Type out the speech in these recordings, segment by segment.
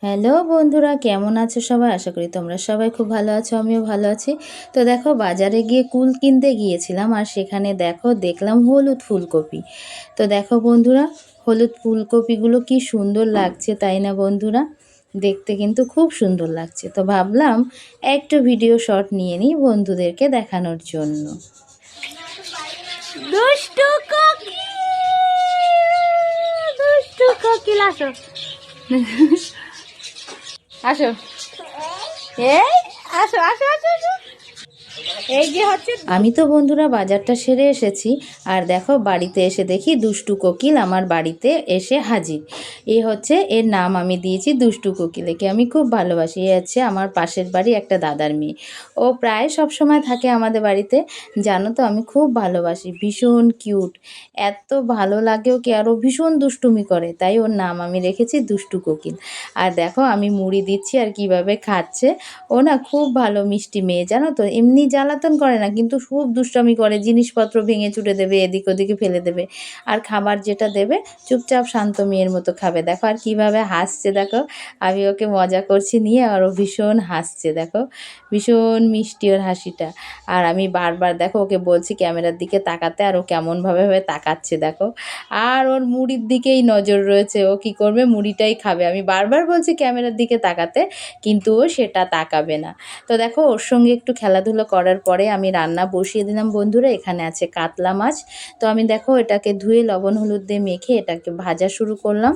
Hello বন্ধুরা, কেমন আছো সবাই? আশা করি তোমরা সবাই খুব ভালো আছো, আমিও ভালো আছি। তো দেখো, বাজারে গিয়ে কুল কিনতে গিয়েছিলাম, আর সেখানে দেখলাম হলুদ ফুলকপি। তো দেখো বন্ধুরা, হলুদ ফুলকপিগুলো কি সুন্দর লাগছে, তাই না বন্ধুরা? দেখতে কিন্তু খুব সুন্দর লাগছে। তো ভাবলাম একটু ভিডিও শট নিয়ে নিই বন্ধুদেরকে দেখানোর জন্য। দুষ্টু কোকিল, দুষ্টু কোকিল আসো। আসো, এই আসো আসো আসো আসো। এই যে হচ্ছে, আমি তো বন্ধুরা বাজারটা সেরে এসেছি, আর দেখো বাড়িতে এসে দেখি দুষ্টু কোকিল আমার বাড়িতে এসে হাজির। এর নাম আমি দিয়েছি দুষ্টু কোকিল। একে আমি খুব ভালোবাসি। এ হচ্ছে আমার পাশের বাড়ি একটা দাদার মেয়ে। ও প্রায় সব সময় থাকে আমাদের বাড়িতে। জানো তো, আমি খুব ভালোবাসি, ভীষণ কিউট, এত ভালো লাগে ওকে, আরও ভীষণ দুষ্টুমি করে, তাই ওর নাম আমি রেখেছি দুষ্টু কোকিল। আর দেখো আমি মুড়ি দিচ্ছি আর কিভাবে খাচ্ছে। ও না খুব ভালো মিষ্টি মেয়ে, জানো তো, এমনি জ্বালাতন করে না, কিন্তু খুব দুষ্টামি করে, জিনিসপত্র ভেঙে চুটে দেবে, এদিক ওদিকে ফেলে দেবে। আর খাবার যেটা দেবে চুপচাপ শান্ত মেয়ের মতো খাবে। দেখো আর কিভাবে হাসছে, দেখো আমি ওকে মজা করছি নিয়ে, আর ও ভীষণ হাসছে, দেখো ভীষণ মিষ্টি ওর হাসিটা। আর আমি বারবার দেখো ওকে বলছি ক্যামেরার দিকে তাকাতে, আর ও কেমনভাবে তাকাচ্ছে দেখো। আর ওর মুড়ির দিকেই নজর রয়েছে, ও কী করবে, মুড়িটাই খাবে। আমি বারবার বলছি ক্যামেরার দিকে তাকাতে, কিন্তু ও সেটা তাকাবে না। তো দেখো ওর সঙ্গে একটু খেলাধুলো করার পরে আমি রান্না বসিয়ে দিলাম বন্ধুরা। এখানে আছে কাতলা মাছ। তো আমি দেখো এটাকে ধুয়ে লবণ হলুদ দিয়ে মেখে এটাকে ভাজা শুরু করলাম।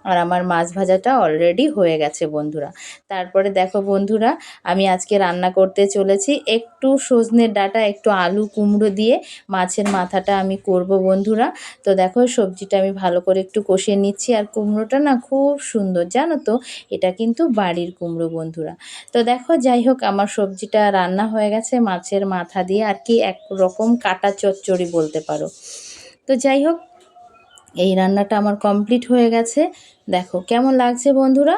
আর আমার মাছ ভাজাটা অলরেডি হয়ে গেছে বন্ধুরা। তারপরে দেখো বন্ধুরা, আমি আজকে রান্না করতে চলেছি একটু সজনের ডাঁটা, একটু আলু কুমড়ো দিয়ে মাছের মাথাটা আমি করব বন্ধুরা। তো দেখো সবজিটা আমি ভালো করে একটু কষিয়ে নিচ্ছি। আর কুমড়োটা না খুব সুন্দর, জানো তো, এটা কিন্তু বাড়ির কুমড়ো বন্ধুরা। তো দেখো যাই হোক, আমার সবজিটা রান্না হয়ে গেছে মাছের মাথা দিয়ে, আর কি একরকম কাটা চচ্চড়ি বলতে পারো। তো যাই হোক, এই রান্নাটা আমার কমপ্লিট হয়ে গেছে। দেখো কেমন লাগছে বন্ধুরা,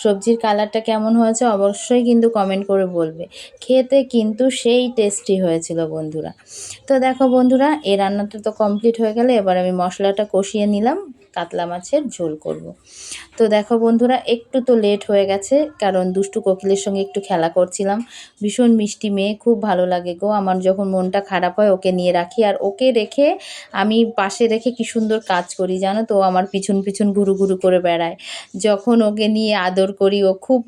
সবজির কালারটা কেমন হয়েছে অবশ্যই কিন্তু কমেন্ট করে বলবে। খেতে কিন্তু সেই টেস্টি হয়েছিল বন্ধুরা। তো দেখো বন্ধুরা, এই রান্নাটা তো কমপ্লিট হয়ে গেলে এবার আমি মশলাটা কষিয়ে নিলাম, কাতলা মাছের ঝোল করব। তো দেখো বন্ধুরা, একটু তো লেট হয়ে গেছে, কারণ দুষ্টু কোকিলের সঙ্গে একটু খেলা করছিলাম। ভীষণ মিষ্টি মেয়ে, খুব ভালো লাগে গো আমার, যখন মনটা খারাপ হয় ওকে নিয়ে রাখি, আর ওকে রেখে আমি পাশে রেখে কি সুন্দর কাজ করি, জানো তো, ও আমার পিছন পিছন ঘুরু ঘুরু করে বেড়ায়। যখন ওকে নিয়ে আদর করি ও খুব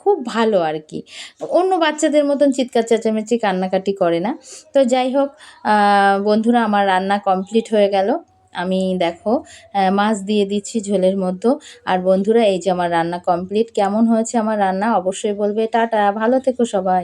খুব ভালো আর কি, অন্য বাচ্চাদের মতন চিৎকার চেঁচামেচি কান্নাকাটি করে না। তো যাই হোক বন্ধুরা, আমার রান্না কমপ্লিট হয়ে গেল। আমি দেখো মাছ দিয়ে দিচ্ছি ঝোলের মধ্যে। আর বন্ধুরা, এই যে আমার রান্না কমপ্লিট। কেমন হয়েছে আমার রান্না অবশ্যই বলবে। টাটা, ভালো থেকো সবাই।